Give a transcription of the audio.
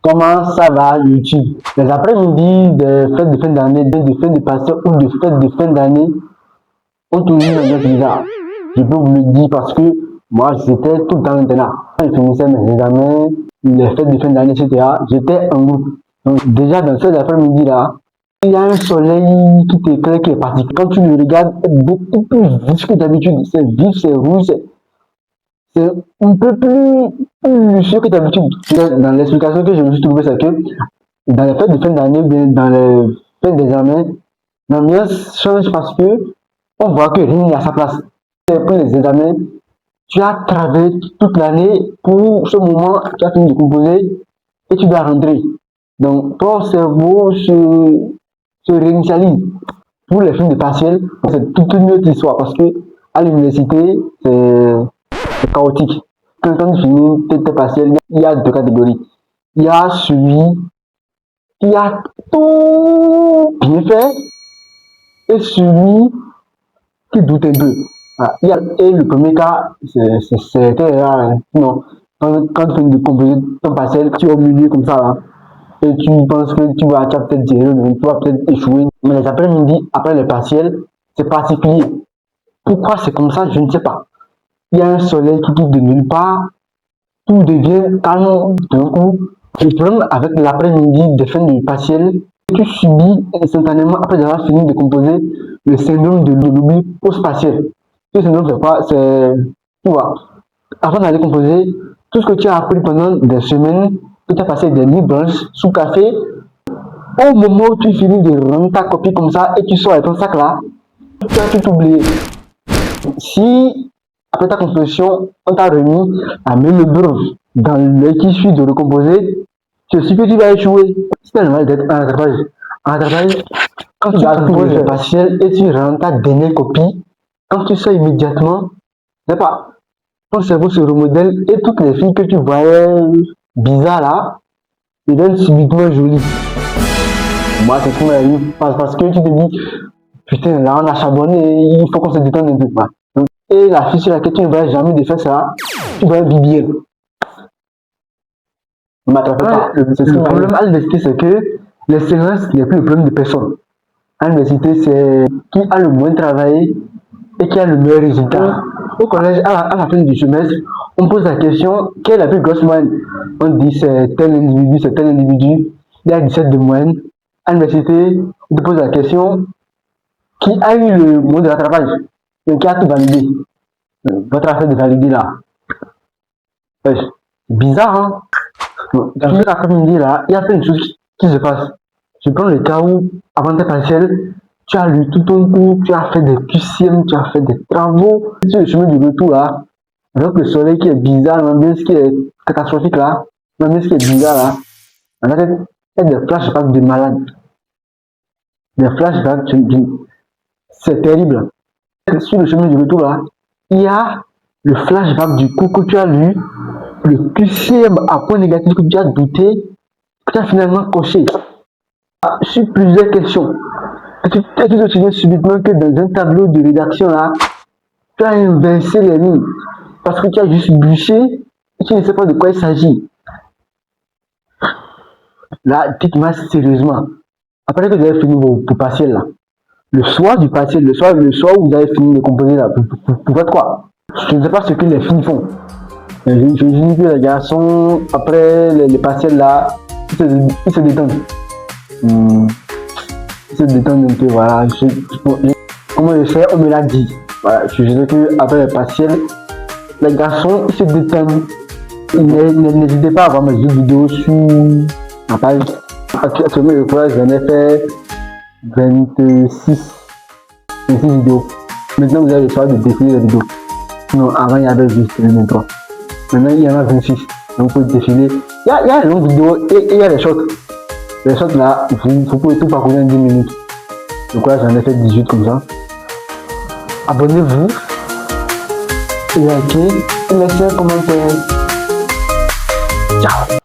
Comment ça va YouTube? Les après-midi des fêtes de fin d'année, des fêtes de Pâques ou de fêtes de fin d'année ont toujours une ambiance bizarre. Je peux vous le dire parce que moi j'étais tout le temps maintenant. Quand je finissais mes examens, les fêtes de fin d'année, etc., j'étais en groupe. Donc déjà dans ces après-midi-là, il y a un soleil qui t'éclaire qui est particulier. Quand tu le regardes, c'est beaucoup plus vif que d'habitude. C'est vif, c'est rouge, c'est un peu plus lucieux que d'habitude. Dans l'explication que je me suis trouvé, c'est que dans les fêtes de fin d'année, bien dans les fêtes d'examen, l'ambiance change parce que on voit que rien n'est à sa place. Pour les examens, tu as travaillé toute l'année pour ce moment, tu as fini de composer et tu dois rentrer. Donc ton cerveau se réinitialise. Pour les films de partiel, c'est toute une autre histoire parce que à l'université, c'est chaotique. Quand tu finis tes partiels, il y a deux catégories. Il y a celui qui a tout bien fait et celui qui doute un peu. Ah, et le premier cas, c'était rare. Non, quand tu finis de composer ton partiel, tu es au milieu comme ça là, et tu penses que tu vas peut-être gérer, tu vas peut-être échouer. Mais les après-midi, après les partiels, c'est particulier. Pourquoi c'est comme ça, je ne sais pas. Il y a un soleil qui quitte de nulle part, tout devient calme d'un coup. Le problème avec l'après-midi des fins de partiel, tu subis instantanément, après avoir fini de composer, le syndrome de l'oubli post-partiel. Ce syndrome, c'est quoi? C'est, tu vois, avant d'aller composer, tout ce que tu as appris pendant des semaines, que tu as passé des nuits blanches sous café, au moment où tu finis de rendre ta copie comme ça et tu sors avec ton sac là, tu as tout oublié. Si après ta composition, on t'a remis la même bronze dans l'œil qui suit de recomposer, c'est sûr que tu vas échouer. C'est normal d'être en rattrapage. En rattrapage, quand tu composes le partiel et tu rends ta dernière copie, quand tu sors immédiatement, c'est pas, ton cerveau se remodèle et toutes les filles que tu voyais bizarres là, deviennent subitement jolies. Moi, c'est ce qui m'arrive parce que tu te dis, putain, là on a charbonné, il faut qu'on se détende un peu. Donc, et la fille sur laquelle tu ne vas jamais de faire ça, tu vas bibier. Ne m'attrapez pas. Le problème à l'université, c'est que l'excellence n'est plus le problème de personne. À l'université, c'est qui a le moins travaillé et qui a le meilleur résultat. Au collège, à la fin du semestre, on pose la question, quelle est la plus grosse moyenne? On dit c'est tel individu, c'est tel individu, il y a 17 de moyenne. À l'université, on te pose la question, qui a eu le mot de rattrapage? Qui a tout validé? Votre affaire de valider là. Ouais, bizarre, hein? Dans l'après-midi là, il y a plein de choses qui se passent. Je prends le cas où, avant tes partiels, tu as lu tout ton cours, tu as fait des QCM, tu as fait des travaux. Sur le chemin du retour là, avec le soleil qui est bizarre, l'ambiance qui est catastrophique là, l'ambiance qui est bizarre là, il y a des flashbacks de malades. Des flashbacks, c'est terrible. Sur le chemin du retour là, il y a le flashback du coup que tu as lu, le QCM à point négatif que tu as douté, que tu as finalement coché sur plusieurs questions. Tu te souviens subitement que dans un tableau de rédaction là, tu as inversé les lignes parce que tu as juste bûché et tu ne sais pas de quoi il s'agit. Là, dites-moi sérieusement, après que vous avez fini vos partiels là, le soir du partiel, le soir où vous avez fini de composer là, vous faites quoi? Je ne sais pas ce que les filles font. Je dis que les garçons, après les partiels là, ils se détendent. Ils se détendent un peu, voilà. Comment je fais, on me l'a dit. Voilà, je sais que après les partiels, les garçons, ils se détendent. N'hésitez pas à voir mes autres vidéos sur ma page. Actuellement, je crois que j'en ai fait 26 vidéos. Maintenant, vous avez le choix de défiler les vidéos. Non, avant, il y avait juste les 23. Maintenant, il y en a 26. Donc, vous pouvez défiler. Il y a les longues vidéos et il y a les shorts. Les shorts là, vous pouvez tout parcourir en 10 minutes. Donc, là, j'en ai fait 18 comme ça. Abonnez-vous, likez et laissez un commentaire. Ciao!